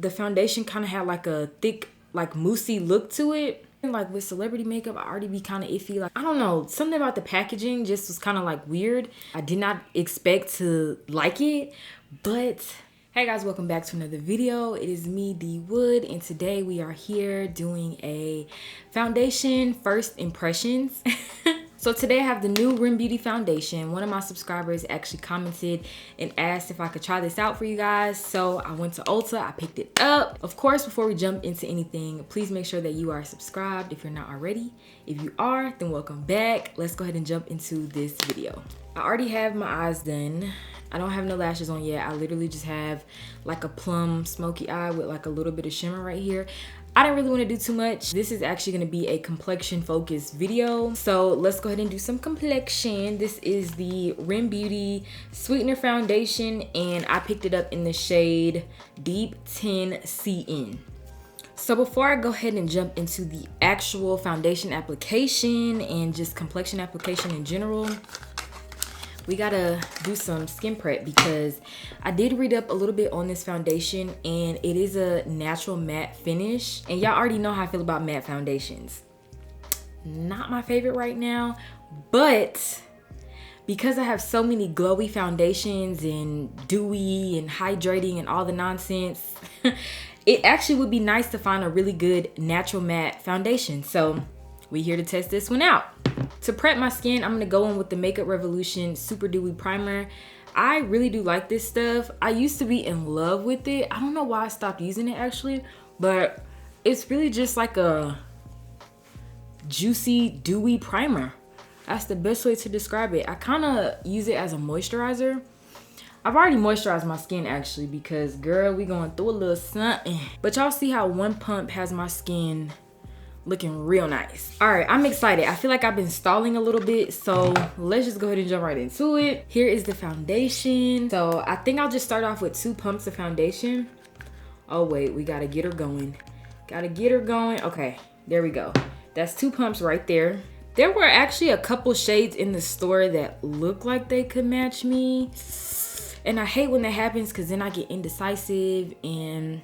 The foundation kind of had like a thick, like moussey look to it. And like with celebrity makeup, I already be kind of iffy. Like, I don't know, something about the packaging just was kind of like weird. I did not expect to like it, but hey guys, welcome back to another video. It is me, D Wood, and today we are here doing a foundation first impressions. So today I have the new R.E.M Beauty foundation. One of my subscribers actually commented and asked if I could try this out for you guys. So I went to Ulta, I picked it up. Of course, before we jump into anything, please make sure that you are subscribed if you're not already. If you are, then welcome back. Let's go ahead and jump into this video. I already have my eyes done. I don't have no lashes on yet. I literally just have like a plum smoky eye with like a little bit of shimmer right here. I didn't really want to do too much. This is actually going to be a complexion focused video. So let's go ahead and do some complexion. This is the R.E.M Beauty Sweetener foundation, and I picked it up in the shade Deep 10 CN. So before I go ahead and jump into the actual foundation application and just complexion application in general, we gotta do some skin prep because I did read up a little bit on this foundation and it is a natural matte finish. And y'all already know how I feel about matte foundations. Not my favorite right now, but because I have so many glowy foundations and dewy and hydrating and all the nonsense, it actually would be nice to find a really good natural matte foundation. So we're here to test this one out. To prep my skin, I'm gonna go in with the Makeup Revolution Super Dewy Primer. I really do like this stuff. I used to be in love with it. I don't know why I stopped using it actually, but it's really just like a juicy, dewy primer. That's the best way to describe it. I kind of use it as a moisturizer. I've already moisturized my skin actually because girl, we going through a little something. But y'all see how one pump has my skin looking real nice. All right, I'm excited. I feel like I've been stalling a little bit, so let's just go ahead and jump right into it. Here is the foundation. So I think I'll just start off with 2 pumps of foundation. Oh wait, we gotta get her going. Gotta get her going. Okay, there we go. That's 2 pumps right there. There were actually a couple shades in the store that look like they could match me. And I hate when that happens because then I get indecisive, and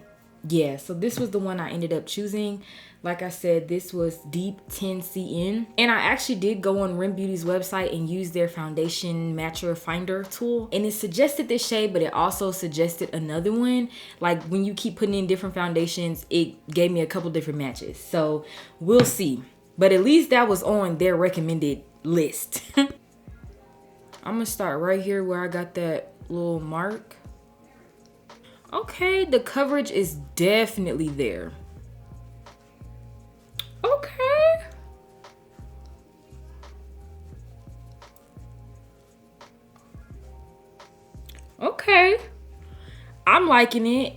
yeah, so this was the one I ended up choosing. Like I said, this was Deep 10 CN. And I actually did go on R.E.M Beauty's website and use their foundation matcher finder tool. And it suggested this shade, but it also suggested another one. Like when you keep putting in different foundations, it gave me a couple different matches. So we'll see. But at least that was on their recommended list. I'm gonna start right here where I got that little mark. Okay, the coverage is definitely there. Okay. Okay. I'm liking it.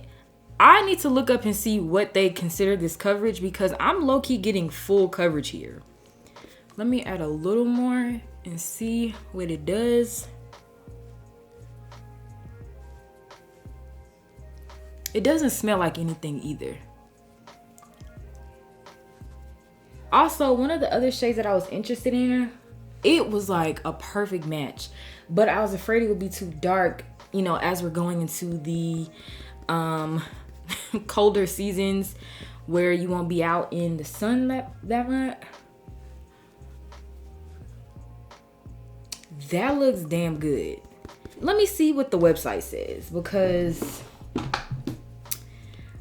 I need to look up and see what they consider this coverage because I'm low-key getting full coverage here. Let me add a little more and see what it does. It doesn't smell like anything either. Also, one of the other shades that I was interested in, it was like a perfect match, but I was afraid it would be too dark, you know, as we're going into the colder seasons where you won't be out in the sun that much. That looks damn good. Let me see what the website says because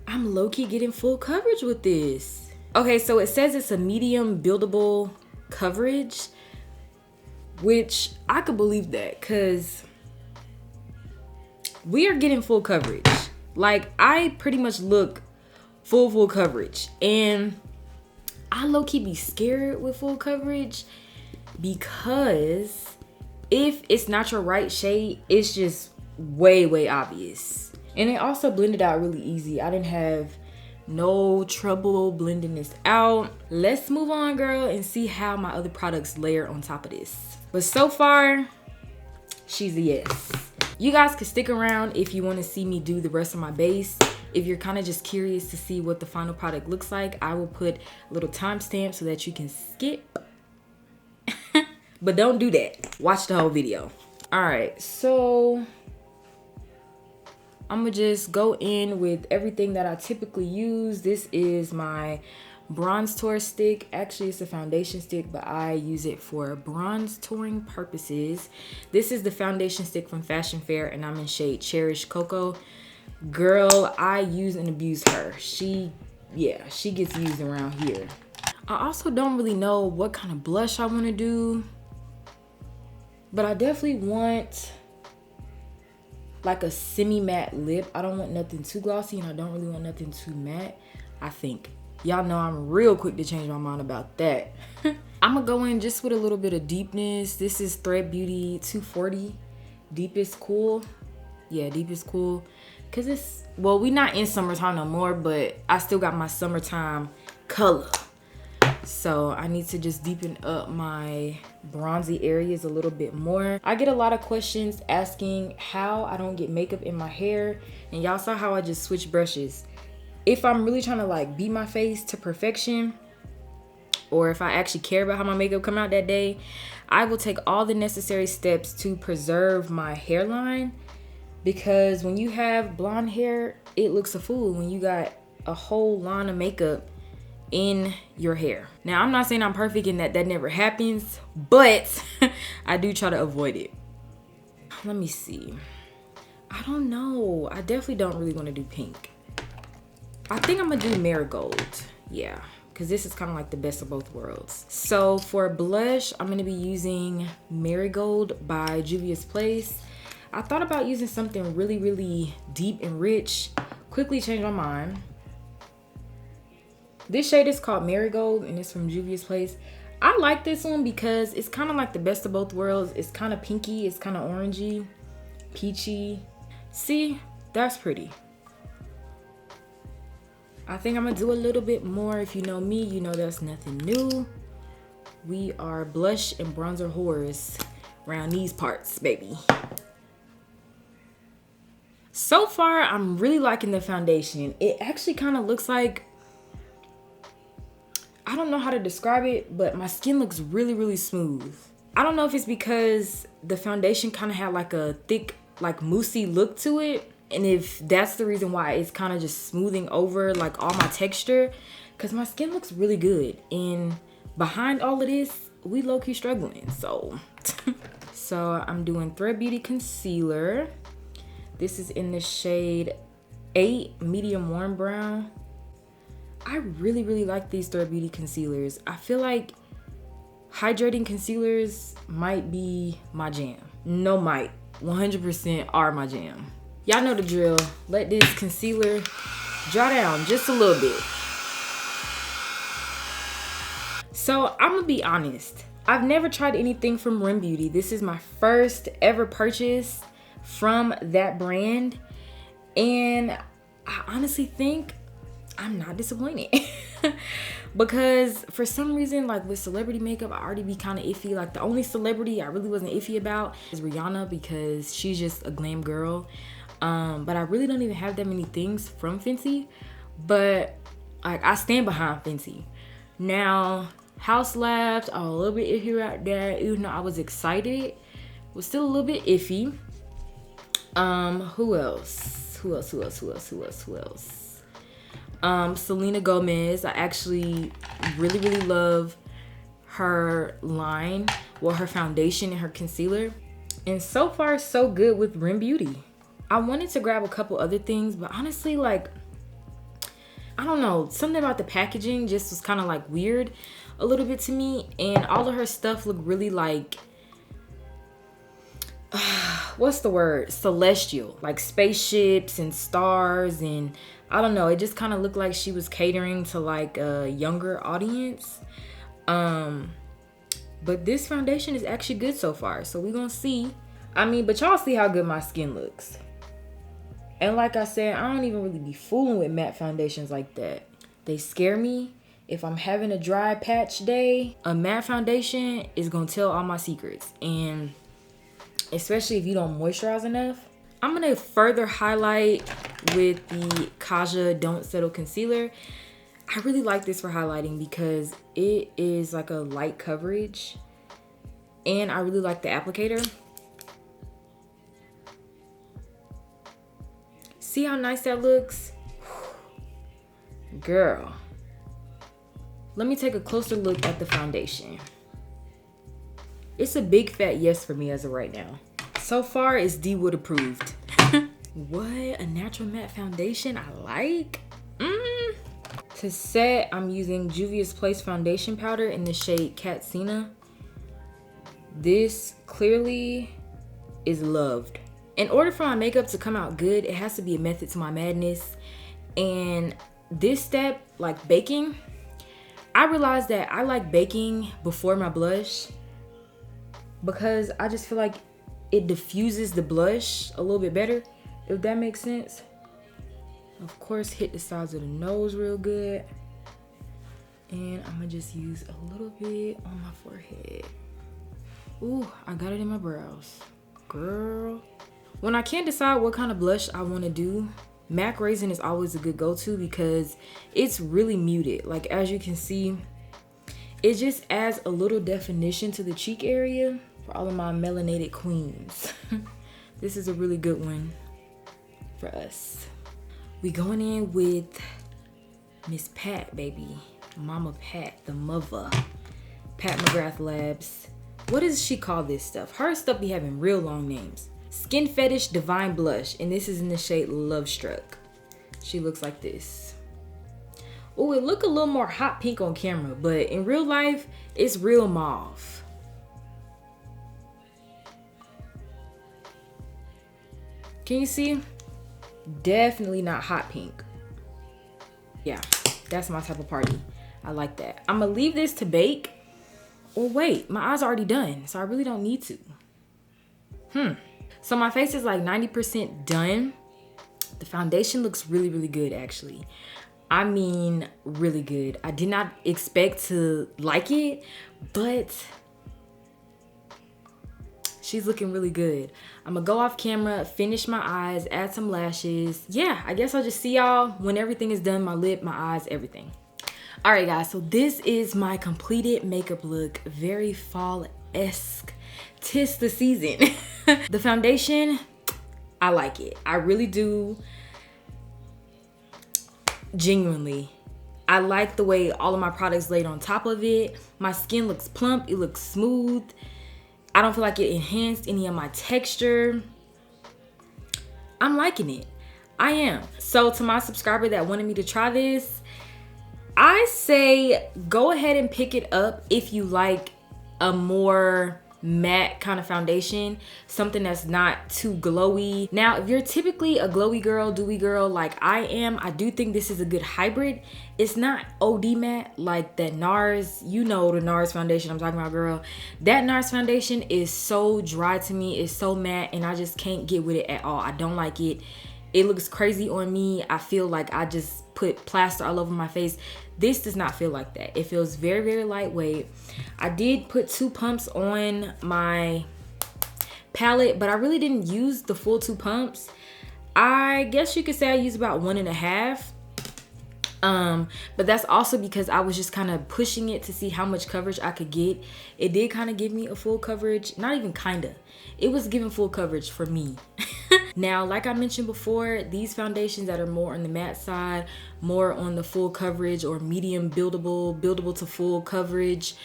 I'm low-key getting full coverage with this. Okay, so it says it's a medium buildable coverage, which I could believe that because we are getting full coverage. Like I pretty much look full coverage, and I low-key be scared with full coverage because if it's not your right shade, it's just way obvious. And it also blended out really easy. I didn't have no trouble blending this out. Let's move on, girl, and see how my other products layer on top of this. But so far, she's a yes. You guys can stick around if you want to see me do the rest of my base. If you're kind of just curious to see what the final product looks like, I will put a little timestamp so that you can skip. But don't do that. Watch the whole video. All right, so I'm gonna just go in with everything that I typically use. This is my bronze tour stick. Actually, it's a foundation stick, but I use it for bronze touring purposes. This is the foundation stick from Fashion Fair, and I'm in shade Cherish Cocoa. Girl, I use and abuse her. She gets used around here. I also don't really know what kind of blush I want to do, but I definitely want like a semi-matte lip. I don't want nothing too glossy, and I don't really want nothing too matte, I think. Y'all know I'm real quick to change my mind about that. I'm gonna go in just with a little bit of deepness. This is Thread Beauty 240 Deep is Cool. Yeah, Deep is Cool. Cause it's, well, we not in summertime no more, but I still got my summertime color. So I need to just deepen up my bronzy areas a little bit more. I get a lot of questions asking how I don't get makeup in my hair. And y'all saw how I just switched brushes. If I'm really trying to like beat my face to perfection, or if I actually care about how my makeup come out that day, I will take all the necessary steps to preserve my hairline. Because when you have blonde hair, it looks a fool when you got a whole line of makeup in your hair. Now, I'm not saying I'm perfect and that never happens, but I do try to avoid it. Let me see. I don't know. I definitely don't really want to do pink. I think I'm gonna do marigold. Yeah, because this is kind of like the best of both worlds. So for blush, I'm gonna be using Marigold by Juvia's Place. I thought about using something really, really deep and rich. Quickly changed my mind. This shade is called Marigold, and it's from Juvia's Place. I like this one because it's kind of like the best of both worlds. It's kind of pinky, it's kind of orangey, peachy. See, that's pretty. I think I'm gonna do a little bit more. If you know me, you know that's nothing new. We are blush and bronzer whores around these parts, baby. So far, I'm really liking the foundation. It actually kind of looks like, I don't know how to describe it, but my skin looks really, really smooth. I don't know if it's because the foundation kind of had like a thick, like moussey look to it. And if that's the reason why it's kind of just smoothing over like all my texture, because my skin looks really good. And behind all of this, we low-key struggling, so. So I'm doing Thread Beauty Concealer. This is in the shade 8 Medium Warm Brown. I really, really like these Thread Beauty concealers. I feel like hydrating concealers might be my jam. No, might. 100% are my jam. Y'all know the drill. Let this concealer dry down just a little bit. So I'm gonna be honest. I've never tried anything from R.E.M Beauty. This is my first ever purchase from that brand. And I honestly think I'm not disappointed. Because for some reason, like with celebrity makeup, I already be kind of iffy. Like the only celebrity I really wasn't iffy about is Rihanna, because she's just a glam girl. But I really don't even have that many things from Fenty. But like I stand behind Fenty. Now, Haus Labs are a little bit iffy right there. Even though I was excited, was still a little bit iffy. Who else? Selena Gomez. I actually really, really love her line, well, her foundation and her concealer. And so far, so good with R.E.M Beauty. I wanted to grab a couple other things, but honestly, like, I don't know, something about the packaging just was kind of like weird a little bit to me. And all of her stuff looked really like, what's the word? Celestial, like spaceships and stars, and I don't know, it just kind of looked like she was catering to like a younger audience. But this foundation is actually good so far, so we're gonna see. I mean, but y'all see how good my skin looks. And like I said, I don't even really be fooling with matte foundations like that. They scare me. If I'm having a dry patch day, a matte foundation is gonna tell all my secrets. And especially if you don't moisturize enough. I'm gonna further highlight with the 𝐒𝐁𝐿 Don't Settle Concealer. I really like this for highlighting because it is like a light coverage. And I really like the applicator. See how nice that looks? Girl. Let me take a closer look at the foundation. It's a big fat yes for me as of right now. So far, it's D-Wood approved. What? A natural matte foundation I like? To set, I'm using Juvia's Place foundation powder in the shade 𝐂𝐀𝐍𝐄. This clearly is loved. In order for my makeup to come out good, it has to be a method to my madness. And this step, like baking, I realized that I like baking before my blush because I just feel like it diffuses the blush a little bit better, if that makes sense. Of course, hit the sides of the nose real good. And I'm gonna just use a little bit on my forehead. Ooh, I got it in my brows. Girl. When I can't decide what kind of blush I wanna do, MAC Raisin is always a good go-to because it's really muted. Like, as you can see, it just adds a little definition to the cheek area for all of my melanated queens. This is a really good one for us. We going in with Miss Pat, baby. Mama Pat, the mother. Pat McGrath Labs. What does she call this stuff? Her stuff be having real long names. Skin Fetish Divine Blush, and this is in the shade Love Struck. She looks like this. Oh, it look a little more hot pink on camera, but in real life, it's real mauve. Can you see? Definitely not hot pink. Yeah, that's my type of party. I like that. I'm gonna leave this to bake. Or wait, my eyes are already done, so I really don't need to. So my face is like 90% done. The foundation looks really, really good, actually. I mean, really good. I did not expect to like it, but she's looking really good. I'm gonna go off camera, finish my eyes, add some lashes. Yeah, I guess I'll just see y'all when everything is done, my lip, my eyes, everything. All right, guys, so this is my completed makeup look. Very fall-esque. 'Tis the season. The foundation, I like it. I really do. Genuinely. I like the way all of my products laid on top of it. My skin looks plump. It looks smooth. I don't feel like it enhanced any of my texture. I'm liking it. I am. So to my subscriber that wanted me to try this, I say go ahead and pick it up if you like a more matte kind of foundation, something that's not too glowy. Now, if you're typically a glowy girl, dewy girl like I am, I do think this is a good hybrid. It's not OD matte like that Nars, you know the Nars foundation I'm talking about, girl. That Nars foundation is so dry to me, it's so matte, and I just can't get with it at all. I don't like it. It looks crazy on me. I feel like I just put plaster all over my face. This does not feel like that. It feels very, very lightweight. I did put 2 pumps on my palette, but I really didn't use the full 2 pumps. I guess you could say I used about 1.5. But that's also because I was just kind of pushing it to see how much coverage I could get. It did kind of give me a full coverage. Not even kind of. It was giving full coverage for me. Now, like I mentioned before, these foundations that are more on the matte side, more on the full coverage or medium buildable to full coverage,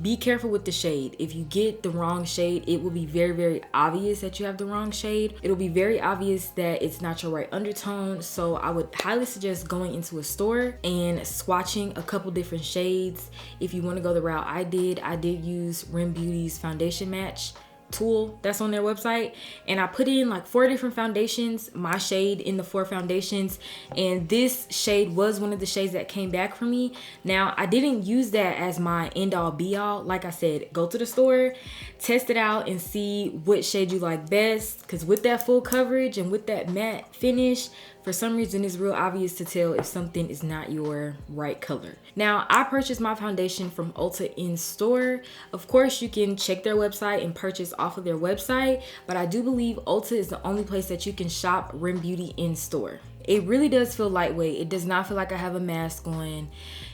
be careful with the shade. If you get the wrong shade, it will be very, very obvious that you have the wrong shade. It'll be very obvious that it's not your right undertone. So I would highly suggest going into a store and swatching a couple different shades. If you want to go the route I did use R.E.M Beauty's foundation match tool that's on their website, and I put in like 4 different foundations, my shade in the 4 foundations, and this shade was one of the shades that came back for me. Now, I didn't use that as my end all be all. Like I said, go to the store, test it out, and see what shade you like best, because with that full coverage and with that matte finish, for some reason it's real obvious to tell if something is not your right color. Now, I purchased my foundation from Ulta in store. Of course, you can check their website and purchase off of their website, but I do believe Ulta is the only place that you can shop R.E.M Beauty in store. It really does feel lightweight. It does not feel like I have a mask on.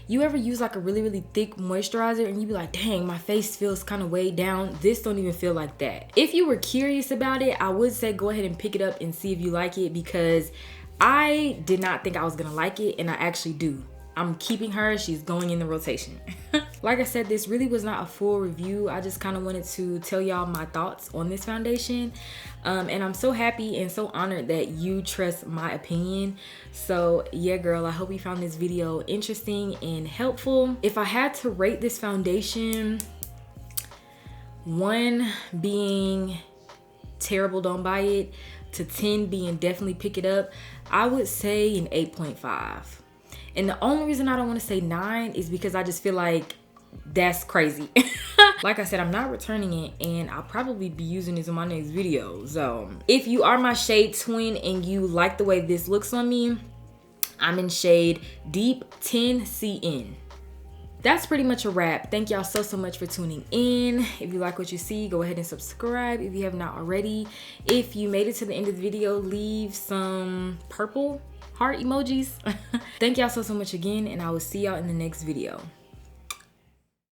You ever use like a really thick moisturizer and you be like, dang, my face feels kind of weighed down? This don't even feel like that. If you were curious about it, I would say go ahead and pick it up and see if you like it, because I did not think I was gonna like it, and I actually do. I'm keeping her. She's going in the rotation. Like I said, this really was not a full review. I just kind of wanted to tell y'all my thoughts on this foundation. And I'm so happy and so honored that you trust my opinion. So yeah, girl, I hope you found this video interesting and helpful. If I had to rate this foundation, 1 being terrible, don't buy it, to 10 being definitely pick it up, I would say an 8.5. And the only reason I don't want to say 9 is because I just feel like that's crazy. Like I said, I'm not returning it, and I'll probably be using this in my next video. So if you are my shade twin and you like the way this looks on me, I'm in shade Deep 10CN. That's pretty much a wrap. Thank y'all so much for tuning in. If you like what you see, go ahead and subscribe if you have not already. If you made it to the end of the video, leave some purple heart emojis. Thank y'all so much again, and I will see y'all in the next video.